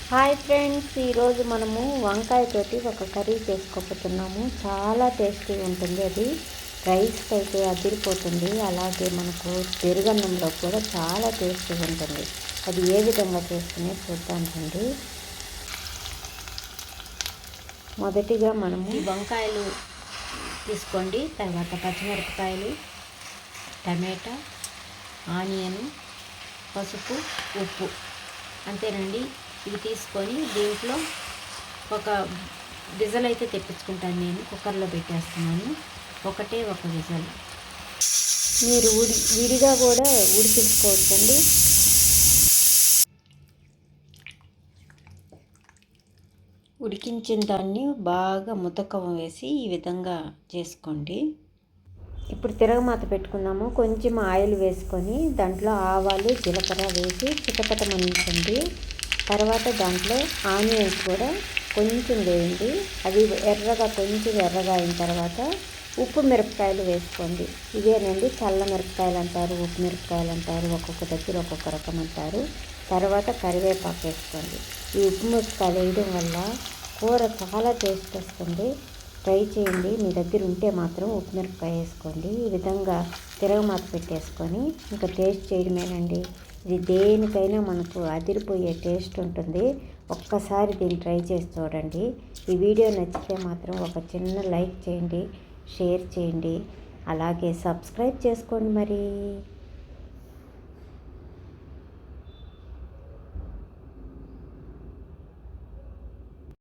Hi friends, ఈరోజు మనము వంకాయతోటి ఒక కర్రీ చేసుకోబోతున్నాము. చాలా టేస్టీగా ఉంటుంది. అది రైస్కి అయితే అదిరిపోతుంది. అలాగే మనకు పెరుగన్నంలో కూడా చాలా టేస్టీగా ఉంటుంది. అది ఏ విధంగా చేసుకునే చూద్దాం రండి. మొదటిగా మనము ఈ వంకాయలు తీసుకోండి. తర్వాత పచ్చిమిరపకాయలు, టమాటా, ఆనియన్, పసుపు, ఉప్పు అంతేనండి. ఇవి తీసుకొని దీంట్లో ఒక విజల్ అయితే తెప్పించుకుంటాను. నేను కుక్కర్లో పెట్టేస్తున్నాను. ఒకటే ఒక విజల్. మీరు విడిగా కూడా ఉడికించుకోవచ్చండి. ఉడికించిన దాన్ని బాగా ముతకం వేసి ఈ విధంగా చేసుకోండి. ఇప్పుడు తిరగమాత పెట్టుకుందాము. కొంచెం ఆయిల్ వేసుకొని దాంట్లో ఆవాలు, జీలకర్ర వేసి చిటపటమనించండి. తర్వాత దాంట్లో ఆనియన్స్ కూడా కొంచెం వేయండి. అవి కొంచెం ఎర్రగా అయిన తర్వాత ఉప్పు మిరపకాయలు వేసుకోండి. ఇవేనండి చల్ల మిరపకాయలు అంటారు, ఉప్పు మిరపకాయలు అంటారు, ఒక్కొక్క దగ్గర ఒక్కొక్క రకం అంటారు. తర్వాత కరివేపాకు వేసుకోండి. ఈ ఉప్పు మిరపకాయలు వేయడం వల్ల కూర చాలా టేస్ట్ వస్తుంది. ట్రై చేయండి. మీ దగ్గర ఉంటే మాత్రం ఉప్పు మిరపకాయ వేసుకోండి. ఈ విధంగా తిరగమాత పెట్టేసుకొని ఇంకా టేస్ట్ చేయడమేనండి. ఇది దేనికైనా మనకు అదిరిపోయే టేస్ట్ ఉంటుంది. ఒక్కసారి దీన్ని ట్రై చేసి చూడండి. ఈ వీడియో నచ్చితే మాత్రం ఒక చిన్న లైక్ చేయండి, షేర్ చేయండి, అలాగే సబ్స్క్రైబ్ చేసుకోండి మరి.